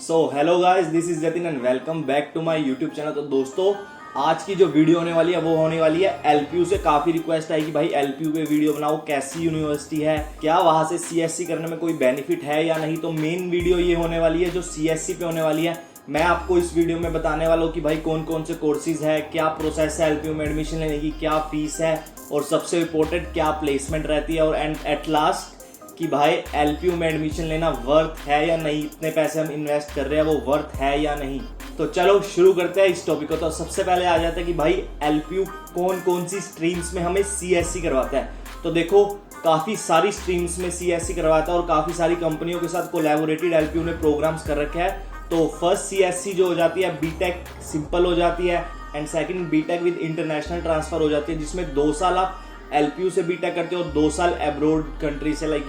So hello guys, this is Jatin and welcome back to my YouTube channel. तो दोस्तों, आज की जो वीडियो होने वाली है वो होने वाली है एलपीयू से। काफी रिक्वेस्ट आई कि भाई एलपीयू पे वीडियो बनाओ, कैसी यूनिवर्सिटी है, क्या वहां से सीएससी करने में कोई बेनिफिट है या नहीं। तो मेन वीडियो ये होने वाली है जो सीएससी पे होने वाली है। मैं आपको इस वीडियो में बताने वाला हूँ कि भाई कौन कौन से कोर्सेज है, क्या प्रोसेस है एलपीयू में एडमिशन लेने की, क्या फीस है और सबसे इम्पोर्टेंट क्या प्लेसमेंट रहती है, और एंड एट लास्ट कि भाई एलपीयू में एडमिशन लेना वर्थ है या नहीं, इतने पैसे हम इन्वेस्ट कर रहे हैं वो वर्थ है या नहीं। तो चलो शुरू करते हैं इस टॉपिक को। तो सबसे पहले आ जाता है कि भाई एलपीयू कौन कौन सी स्ट्रीम्स में हमें सीएससी करवाता है। तो देखो, काफी सारी स्ट्रीम्स में सीएससी करवाता है और काफी सारी कंपनियों के साथ कोलैबोरेटेड एलपीयू ने प्रोग्राम्स कर रखे हैं। तो फर्स्ट सीएससी जो हो जाती है बीटेक सिंपल हो जाती है, and second BTech with international transfer हो जाती है, जिसमें 2 साल आप एलपीयू से बीटेक करते हो, 2 साल अब्रोड कंट्री से लाइक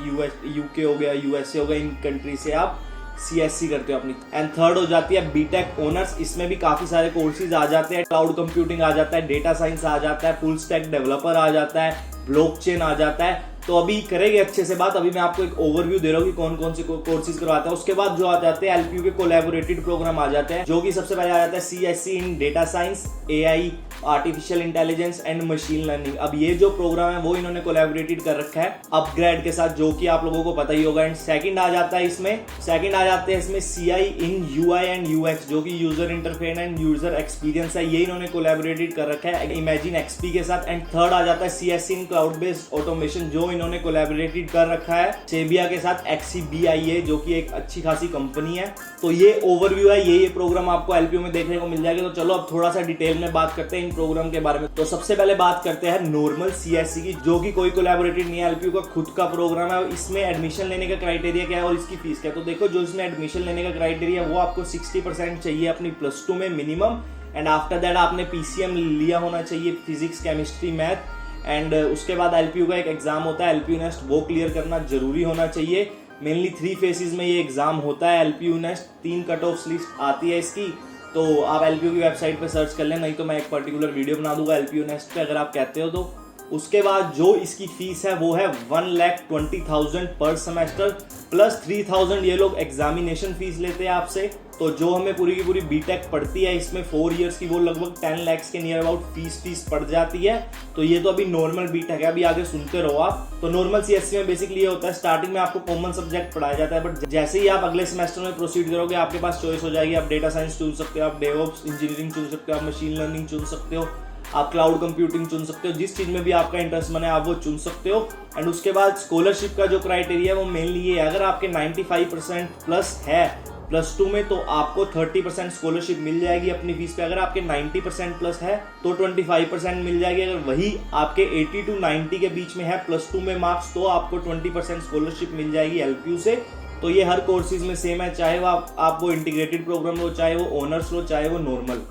यूके हो गया, यूएसए हो गया, इन कंट्री से आप सीएससी करते हो अपनी। एंड थर्ड हो जाती है बीटेक ऑनर्स। इसमें भी काफी सारे कोर्सेज आ जाते हैं, क्लाउड कंप्यूटिंग आ जाता है, डेटा साइंस आ जाता है, फुल स्टैक डेवलपर आ जाता है, ब्लॉकचेन आ जाता है। तो अभी करेंगे अच्छे से बात। अभी मैं आपको एक ओवरव्यू दे रहा हूँ कि कौन कौन से कोर्सेज करवाता है। उसके बाद जो आ जाते हैं एलपीयू के कोलैबोरेटेड प्रोग्राम आ जाते हैं, जो कि सबसे पहले आ जाता है CSC in data science, AI, artificial intelligence and machine learning. अब ये जो प्रोग्राम है वो इन्होंने कोलैबोरेटेड कर रखा है अपग्रेड के साथ, जो कि आप लोगों को पता ही होगा। एंड सेकंड आ जाता है इसमें CI in UI and UX, जो कि user interface and user experience है, ये इन्होंने कोलैबोरेटेड कर रखा है इमेजिन एक्सपी के साथ। एंड थर्ड आ जाता है सीएससी इन क्लाउड बेस्ड ऑटोमेशन, जो इन्होंने कोलैबोरेटेड कर रखा है सेबिया के साथ, एक्सीबीआईए, जो कि एक अच्छी खासी कंपनी है। तो ये ओवरव्यू है, ये प्रोग्राम आपको एलपीयू में देखने को मिल जाएगा। तो चलो अब थोड़ा सा डिटेल में बात करते हैं इन प्रोग्राम के बारे में। तो सबसे पहले बात करते हैं नॉर्मल सीएससी की, जो कि कोई कोलैबोरेटेड नहीं है, एलपीयू का खुद का प्रोग्राम है। इसमें एडमिशन लेने का क्राइटेरिया क्या है और इसकी फीस क्या है। तो देखो, जो इसमें एडमिशन लेने का क्राइटेरिया वो आपको 60% चाहिए अपनी +2 में मिनिमम, एंड आफ्टर दैट आपने पीसीएम लिया होना चाहिए, फिजिक्स, केमिस्ट्री, मैथ। एंड उसके बाद एलपीयू का एक एग्जाम होता है एलपीयू नेस्ट, वो क्लियर करना जरूरी होना चाहिए। मेनली 3 फेजेस में ये एग्जाम होता है LPU nest. 3 cut off list आती है इसकी, तो आप एलपीयू की वेबसाइट पे सर्च कर लें, नहीं तो मैं एक पर्टिकुलर वीडियो बना दूंगा एलपीयू नेस्ट पे अगर आप कहते हो तो। उसके बाद जो इसकी फीस है वो है 1,20,000 पर सेमेस्टर प्लस 3,000 ये लोग एग्जामिनेशन फीस लेते हैं आपसे। तो जो हमें पूरी की पूरी बीटेक पड़ती है इसमें 4 इयर्स की, वो लगभग 10 लाख के नियर अबाउट फीस पड़ जाती है। तो ये तो अभी नॉर्मल बीटेक है, अभी आगे सुनते रहो आप। तो नॉर्मल सीएससी में बेसिकली ये होता है, स्टार्टिंग में आपको कॉमन सब्जेक्ट पढ़ाया जाता है, बट जैसे ही आप अगले सेमेस्टर में प्रोसीड करोगे आपके पास चॉइस हो जाएगी। आप डेटा साइंस चुन सकते हो, आप डेवऑप्स इंजीनियरिंग चुन सकते हो, आप मशीन लर्निंग चुन सकते हो, आप क्लाउड कंप्यूटिंग चुन सकते हो, जिस चीज में भी आपका इंटरेस्ट बने आप वो चुन सकते हो। एंड उसके बाद स्कॉलरशिप का जो क्राइटेरिया है वो मेनली ये है, अगर आपके 95% प्लस है +2 में तो आपको 30% स्कॉलरशिप मिल जाएगी अपनी फीस पे। अगर आपके 90% प्लस है तो 25% मिल जाएगी। अगर वही आपके 80 to 90 के बीच में है +2 में मार्क्स, तो आपको 20% स्कॉलरशिप मिल जाएगी एलपीयू से। तो ये हर कोर्सेज में सेम है, चाहे वो आप वो इंटीग्रेटेड प्रोग्राम लो, चाहे वो ऑनर्स लो, चाहे वो नॉर्मल।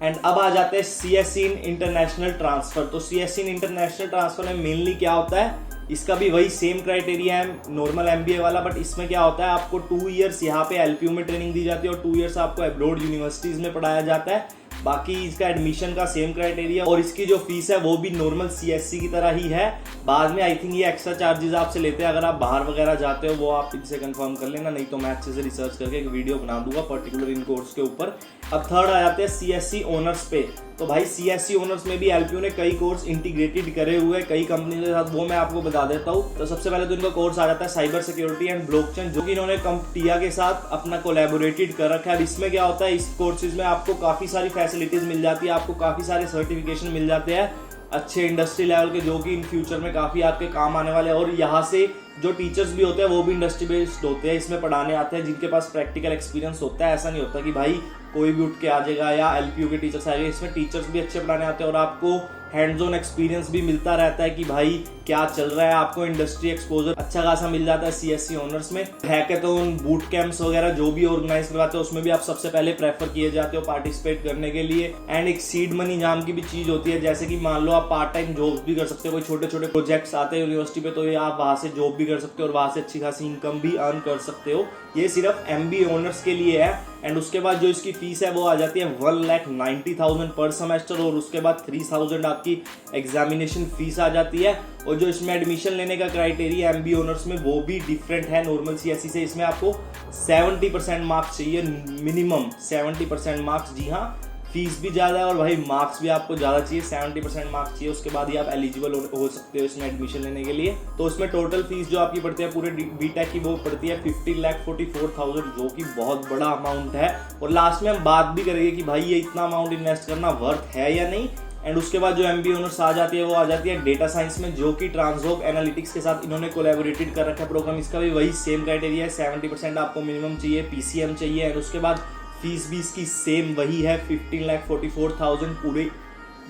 एंड अब आ जाते हैं सीएससी इन इंटरनेशनल ट्रांसफर। तो सीएससी इन इंटरनेशनल ट्रांसफर में मेनली क्या होता है, इसका भी वही सेम क्राइटेरिया है नॉर्मल एमबीए वाला, बट इसमें क्या होता है, आपको 2 इयर्स यहाँ पे एलपीयू में ट्रेनिंग दी जाती है और 2 इयर्स आपको अब्रॉड यूनिवर्सिटीज में पढ़ाया जाता है। बाकी इसका एडमिशन का सेम क्राइटेरिया, और इसकी जो फीस है वो भी नॉर्मल सीएससी की तरह ही है। बाद में आई थिंक ये एक्स्ट्रा चार्जेस आपसे लेते हैं अगर आप बाहर वगैरह जाते हो, वो आप इनसे कंफर्म कर लेना, नहीं तो मैं अच्छे से रिसर्च करके एक वीडियो बना दूंगा पर्टिकुलर इन कोर्स के ऊपर। अब थर्ड आ जाते हैं सीएससी ऑनर्स पे। तो भाई सीएससी ऑनर्स में भी एलपीयू ने कई कोर्स इंटीग्रेटेड करे हुए हैं कई कंपनी के साथ, वो मैं आपको बता देता हूँ। तो सबसे पहले तो इनका कोर्स आ जाता है साइबर सिक्योरिटी एंड ब्लॉकचेन, जो कि इन्होंने टिया के साथ अपना कोलैबोरेटेड कर रखा है। अब इसमें क्या होता है, इस कोर्सेज में आपको काफी सारी फैसिलिटीज मिल जाती है, आपको काफी सारे सर्टिफिकेशन मिल जाते हैं अच्छे इंडस्ट्री लेवल के, जो कि इन फ्यूचर में काफी आपके काम आने वाले हैं। और यहाँ से जो टीचर्स भी होते हैं वो भी इंडस्ट्री बेस्ड होते हैं, इसमें पढ़ाने आते हैं जिनके पास प्रैक्टिकल एक्सपीरियंस होता है। ऐसा नहीं होता कि भाई कोई भी उठ के आ जाएगा या एलपीयू के टीचर्स आएंगे, इसमें टीचर्स भी अच्छे पढ़ाने आते हैं और आपको हैंड्स ऑन एक्सपीरियंस भी मिलता रहता है कि भाई क्या चल रहा है, आपको इंडस्ट्री एक्सपोजर अच्छा खासा मिल जाता है सीएससी ऑनर्स में। हैकेथॉन, बूट कैंप्स वगैरह जो भी ऑर्गेनाइज करवाते हैं उसमें भी आप सबसे पहले प्रेफर किए जाते हो पार्टिसिपेट करने के लिए। एंड एक सीड मनी नाम की भी चीज होती है, जैसे कि मान लो आप पार्ट टाइम जॉब भी कर सकते हो, कोई छोटे छोटे प्रोजेक्ट्स आते हैं यूनिवर्सिटी पे, तो ये आप वहां से जॉब भी भी कर सकते हो और वहाँ से अच्छी खासी इनकम भी अर्न कर सकते हो। ये सिर्फ MBA ओनर्स के लिए है। एंड उसके बाद जो इसकी फीस है वो आ जाती है 1,90,000 पर सेमेस्टर, और उसके बाद 3,000 आपकी एग्जामिनेशन फीस आ जाती है। और जो इसमें एडमिशन लेने का क्राइटेरिया MBA ऑनर्स में वो भी डिफरेंट है नॉर्मल CSE से। इसमें आपको 70% मार्क्स चाहिए, मिनिमम 70% मार्क्स। जी हाँ, फीस भी ज़्यादा है और भाई मार्क्स भी आपको ज़्यादा चाहिए, 70% मार्क्स चाहिए। उसके बाद ही आप एलिजिबल हो सकते हो इसमें एडमिशन लेने के लिए। तो इसमें टोटल फीस जो आपकी पड़ती है पूरे BTech की वो पड़ती है 50,44,000, जो कि बहुत बड़ा अमाउंट है। और लास्ट में हम बात भी करेंगे कि भाई ये इतना अमाउंट इन्वेस्ट करना वर्थ है या नहीं। एंड उसके बाद जो MBA ऑनर्स आ जाती है वो आ जाती है डेटा साइंस में, जो कि ट्रांसवॉक एनालिटिक्स के साथ इन्होंने कोलैबोरेटेड कर रखा है प्रोग्राम। इसका भी वही सेम क्राइटेरिया है, 70% आपको मिनिमम चाहिए, PCM चाहिए। एंड उसके बाद फीस भी इसकी सेम वही है, 15,44,000 पूरे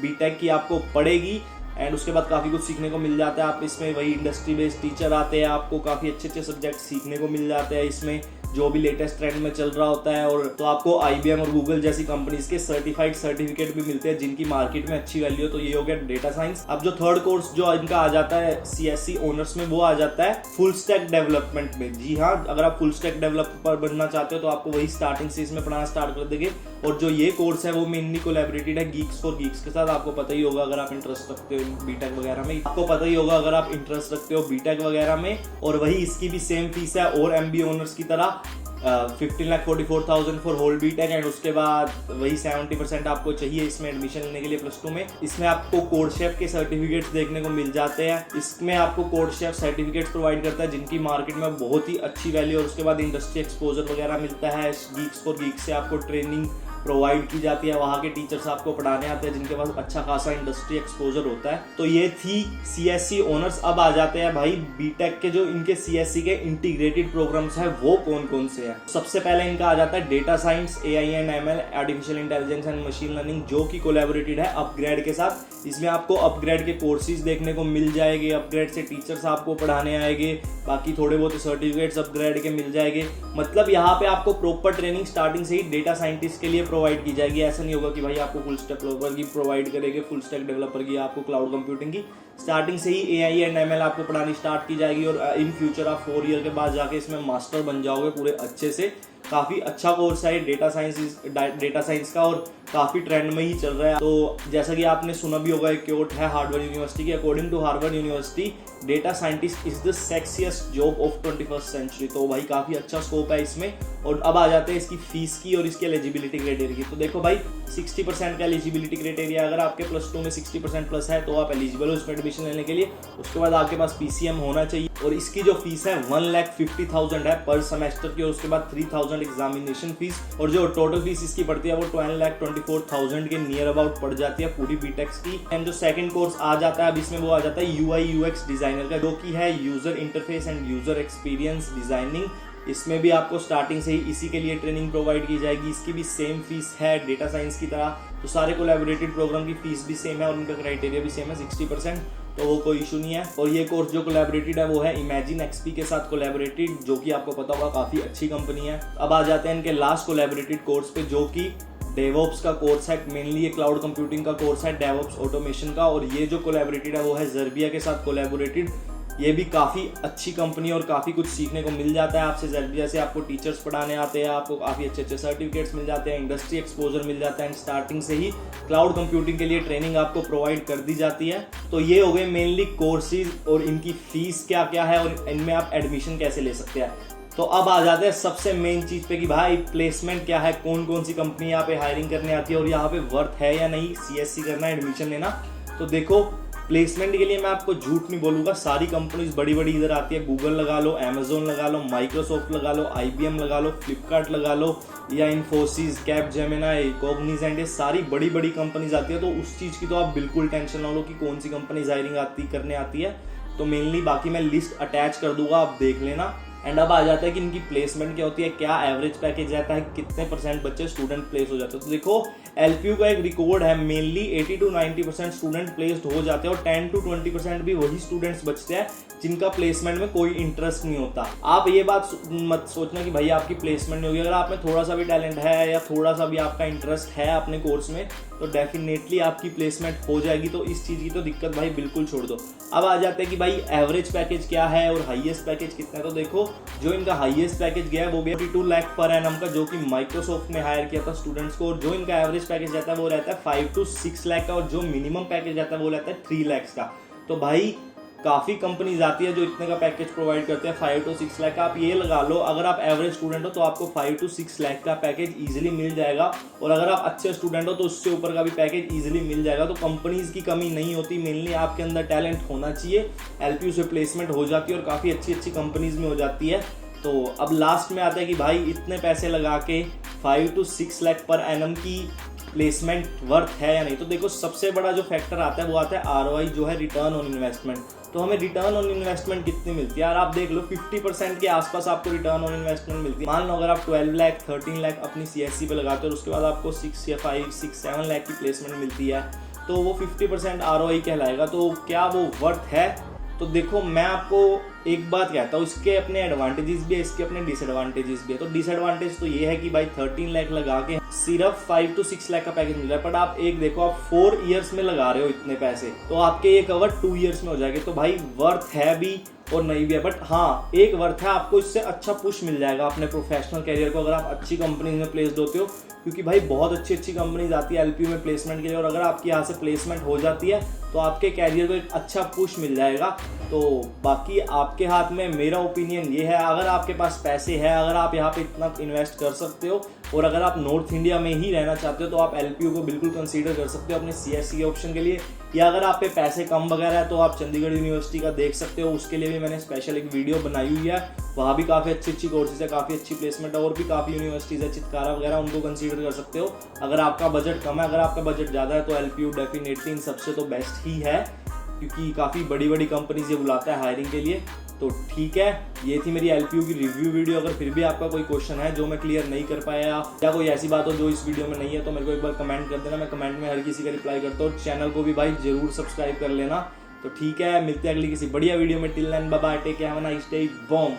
BTech की आपको पड़ेगी। एंड उसके बाद काफ़ी कुछ सीखने को मिल जाता है। आप इसमें वही इंडस्ट्री बेस्ड टीचर आते हैं, आपको काफ़ी अच्छे अच्छे सब्जेक्ट सीखने को मिल जाते हैं इसमें, जो भी लेटेस्ट ट्रेंड में चल रहा होता है। और तो आपको IBM और गूगल जैसी कंपनीज के सर्टिफाइड सर्टिफिकेट भी मिलते हैं, जिनकी मार्केट में अच्छी वैल्यू है। तो ये हो गया डेटा साइंस। अब जो थर्ड कोर्स जो इनका आ जाता है CSE ऑनर्स में, वो आ जाता है फुल स्टैक डेवलपमेंट में। जी हाँ, अगर आप फुल स्टैक डेवलपर बनना चाहते हो तो आपको वही स्टार्टिंग से इसमें पढ़ाना स्टार्ट कर देंगे। और जो ये कोर्स है वो मेनली कोलैबोरेटेड है Geeks for Geeks के साथ। आपको पता ही होगा अगर आप इंटरेस्ट रखते हो BTech वगैरह में, आपको पता ही होगा अगर आप इंटरेस्ट रखते हो BTech वगैरह में। और वही इसकी भी सेम फीस है और MBA ऑनर्स की तरह 15,44,000 फॉर होल BTech। एंड उसके बाद वही 70% आपको चाहिए इसमें एडमिशन लेने के लिए +2 में। इसमें आपको कोडशेफ के सर्टिफिकेट्स देखने को मिल जाते हैं। इसमें आपको कोडशेफ सर्टिफिकेट्स प्रोवाइड करता है, जिनकी मार्केट में बहुत ही अच्छी वैल्यू। और उसके बाद इंडस्ट्री एक्सपोजर वगैरह मिलता है। Geeks for Geeks से आपको ट्रेनिंग प्रोवाइड की जाती है, वहाँ के टीचर्स आपको पढ़ाने आते हैं जिनके पास अच्छा खासा इंडस्ट्री एक्सपोजर होता है। तो ये थी CSE ऑनर्स। अब आ जाते हैं भाई BTech के जो इनके CSE के इंटीग्रेटेड प्रोग्राम्स हैं वो कौन कौन से हैं। सबसे पहले इनका आ जाता है data science, AI and ML, artificial intelligence and machine learning, जो कि कोलैबोरेटेड है अपग्रेड के साथ। इसमें आपको अपग्रेड के कोर्सेज देखने को मिल जाएंगे, अपग्रेड से टीचर्स आपको पढ़ाने आएंगे, बाकी थोड़े बहुत सर्टिफिकेट्स अपग्रेड के मिल जाएंगे। मतलब यहाँ पे आपको प्रॉपर ट्रेनिंग स्टार्टिंग से ही डेटा साइंटिस्ट के लिए प्रोवाइड की जाएगी। ऐसा नहीं होगा कि भाई आपको फुल स्टैक डेवलपर की प्रोवाइड करेंगे, फुल स्टैक डेवलपर की आपको क्लाउड कंप्यूटिंग की स्टार्टिंग से ही AI एंड ML आपको पढ़ानी स्टार्ट की जाएगी। और इन फ्यूचर आप 4 ईयर के बाद जाके इसमें मास्टर बन जाओगे पूरे अच्छे से। काफ़ी अच्छा कोर्स है डेटा साइंस का और काफ़ी ट्रेंड में ही चल रहा है। तो जैसा कि आपने सुना भी होगा, एक कोट है हार्वर्ड यूनिवर्सिटी की। According to Harvard University, data scientist is the sexiest job of 21st century. तो भाई काफ़ी अच्छा स्कोप है इसमें। और अब आ जाते हैं इसकी फीस की और इसके एलिजिबिलिटी क्राइटेरिया की। तो देखो भाई, 60% का एलिजिबिलिटी क्राइटेरिया, अगर आपके +2 में 60% प्लस है तो आप एलिजिबल हो इसमें एडमिशन लेने के लिए। उसके बाद आपके पास PCM होना चाहिए। और इसकी जो फीस है 1,50,000 है पर सेमेस्टर की। और उसके बाद 3,000 एग्जामिनेशन फीस। और जो टोटल फीस इसकी पड़ती है वो 12,24,000 के नियर अबाउट पड़ जाती है पूरी BTech की। एंड जो सेकंड कोर्स आ जाता है अब इसमें, वो आ जाता है UI UX डिजाइनर का, जो कि है user interface and user experience designing. इसमें भी आपको स्टार्टिंग से ही इसी के लिए ट्रेनिंग प्रोवाइड की जाएगी। इसकी भी सेम फीस है डेटा साइंस की तरह। तो सारे कोलैबोरेटेड प्रोग्राम की फीस भी सेम है और उनका क्राइटेरिया भी सेम है, 60%। तो वो कोई इशू नहीं है। और ये कोर्स जो कोलैबोरेटेड है वो है Imagine XP के साथ कोलैबोरेटेड, जो कि आपको पता होगा काफ़ी अच्छी कंपनी है। अब आ जाते हैं इनके लास्ट कोलैबोरेटेड कोर्स पे, जो कि डेवऑप्स का कोर्स है। मेनली ये क्लाउड कंप्यूटिंग का कोर्स है, डेवऑप्स ऑटोमेशन का। और ये जो कोलैबोरेटेड है वो है Zerbia के साथ कोलैबोरेटेड। ये भी काफ़ी अच्छी कंपनी और काफ़ी कुछ सीखने को मिल जाता है आपसे। Zerbia से आपको टीचर्स पढ़ाने आते हैं, आपको काफ़ी अच्छे अच्छे सर्टिफिकेट्स मिल जाते हैं, इंडस्ट्री एक्सपोजर मिल जाता है। स्टार्टिंग से ही क्लाउड कंप्यूटिंग के लिए ट्रेनिंग आपको प्रोवाइड कर दी जाती है। तो ये हो गए मेनली कोर्सेज और इनकी फीस क्या क्या है और इनमें आप एडमिशन कैसे ले सकते हैं। तो अब आ जाते हैं सबसे मेन चीज़ पे कि भाई प्लेसमेंट क्या है, कौन कौन सी कंपनी यहाँ पे हायरिंग करने आती है और यहाँ पे वर्थ है या नहीं CSE करना, एडमिशन लेना। तो देखो, प्लेसमेंट के लिए मैं आपको झूठ नहीं बोलूँगा, सारी कंपनीज बड़ी बड़ी इधर आती है। गूगल लगा लो, अमेजोन लगा लो, माइक्रोसॉफ्ट लगा लो, IBM लगा लो, फ्लिपकार्ट लगा लो, या इन्फोसिस, कैपजेमिनी, कॉग्निजेंट, ये सारी बड़ी बड़ी कंपनीज आती है। तो उस चीज़ की तो आप बिल्कुल टेंशन ना लो कि कौन सी कंपनी हायरिंग करने आती है। तो मेनली बाकी मैं लिस्ट अटैच कर दूंगा, आप देख लेना। एंड अब आ जाता है कि इनकी प्लेसमेंट क्या होती है, क्या एवरेज पैकेज रहता है, कितने % बच्चे स्टूडेंट प्लेस हो जाते हैं। तो देखो एलपीयू का एक रिकॉर्ड है, मेनली 80 to 90% स्टूडेंट प्लेस्ड हो जाते हैं और 10 to 20% भी वही स्टूडेंट्स बचते हैं जिनका प्लेसमेंट में कोई इंटरेस्ट नहीं होता। आप ये बात मत सोचना कि भाई आपकी प्लेसमेंट नहीं होगी। अगर आप में थोड़ा सा भी टैलेंट है या थोड़ा सा भी आपका इंटरेस्ट है अपने कोर्स में तो डेफिनेटली आपकी प्लेसमेंट हो जाएगी। तो इस चीज़ की तो दिक्कत भाई बिल्कुल छोड़ दो। अब आ जाते हैं कि भाई एवरेज पैकेज क्या है और हाईएस्ट पैकेज कितना है। तो देखो जो इनका हाईएस्ट पैकेज गया है वो गया 42 लाख पर एनम का, जो कि माइक्रोसॉफ्ट ने हायर किया था स्टूडेंट्स को। और जो इनका एवरेज पैकेज रहता है वो रहता है 5 to 6 लाख का, और जो मिनिमम पैकेज रहता है वो रहता है 3 लाख का। तो भाई काफ़ी कंपनीज आती है जो इतने का पैकेज प्रोवाइड करते हैं 5 to 6 लाख का। आप ये लगा लो अगर आप एवरेज स्टूडेंट हो तो आपको 5 to 6 लाख का पैकेज इजीली मिल जाएगा, और अगर आप अच्छे स्टूडेंट हो तो उससे ऊपर का भी पैकेज इजीली मिल जाएगा। तो कंपनीज की कमी नहीं होती, मेनली आपके अंदर टैलेंट होना चाहिए। एलपीयू से प्लेसमेंट हो जाती है और काफ़ी अच्छी अच्छी कंपनीज में हो जाती है। तो अब लास्ट में आता है कि भाई इतने पैसे लगा के 5 to 6 लाख पर एनम की प्लेसमेंट वर्थ है या नहीं। तो देखो सबसे बड़ा जो फैक्टर आता है वो आता है आरओआई, जो है रिटर्न ऑन इन्वेस्टमेंट। तो हमें रिटर्न ऑन इन्वेस्टमेंट कितनी मिलती है यार, आप देख लो 50% के आसपास आपको रिटर्न ऑन इन्वेस्टमेंट मिलती है। मान लो अगर आप 12 लाख 13 लाख अपनी सीएससी पे लगाते हो और उसके बाद आपको 6 या 5 6 7 लाख की प्लेसमेंट मिलती है तो वो 50% आरओआई कहलाएगा। तो क्या वो वर्थ है? तो देखो मैं आपको एक बात कहता हूँ, इसके अपने एडवांटेजेस भी है, इसके अपने डिसएडवांटेजेस भी है। तो डिसएडवांटेज तो ये है कि भाई 13 लाख लगा के सिर्फ 5 to 6 लाख का पैकेज मिल रहा है। बट आप एक देखो आप 4 ईयर्स में लगा रहे हो इतने पैसे, तो आपके ये कवर 2 ईयर्स में हो जाएंगे। तो भाई वर्थ है भी और नहीं भी है। बट हाँ एक वर्थ है, आपको इससे अच्छा पुश मिल जाएगा अपने प्रोफेशनल कैरियर को अगर आप अच्छी कंपनीज में प्लेस्ड होते हो, क्योंकि भाई बहुत अच्छी अच्छी कंपनीज आती है एलपीयू में प्लेसमेंट के लिए, और अगर आपकी यहाँ से प्लेसमेंट हो जाती है तो आपके कैरियर को एक अच्छा पुश मिल जाएगा। तो बाकी आपके हाथ में, मेरा ओपिनियन ये है, अगर आपके पास पैसे है, अगर आप यहाँ पे इतना इन्वेस्ट कर सकते हो और अगर आप नॉर्थ इंडिया में ही रहना चाहते हो तो आप एलपीयू को बिल्कुल कंसीडर कर सकते हो अपने सीएससी के ऑप्शन के लिए। या अगर आप पे पैसे कम वगैरह है तो आप चंडीगढ़ यूनिवर्सिटी का देख सकते हो, उसके लिए भी मैंने स्पेशल एक वीडियो बनाई हुई है। वहाँ भी काफ़ी अच्छी अच्छी कोर्सेज है, काफ़ी अच्छी प्लेसमेंट है, और भी काफ़ी यूनिवर्सिटीज़ है चितकारा वगैरह, उनको कंसीडर कर सकते हो। अगर आपका बजट कम है, अगर आपका बजट ज़्यादा है तो एलपीयू डेफिनेटली इन सबसे तो बेस्ट ही है, क्योंकि काफ़ी बड़ी बड़ी कंपनीज ये बुलाता है हायरिंग के लिए। तो ठीक है, ये थी मेरी एलपीयू की रिव्यू वीडियो। अगर फिर भी आपका कोई क्वेश्चन है जो मैं क्लियर नहीं कर पाया या कोई ऐसी बात हो जो इस वीडियो में नहीं है तो मेरे को एक बार कमेंट कर देना, मैं कमेंट में हर किसी का रिप्लाई करता हूँ। चैनल को भी भाई जरूर सब्सक्राइब कर लेना। तो ठीक है, मिलते हैं अगली किसी बढ़िया वीडियो में। Till then bye bye, take care, have a nice day, Baum.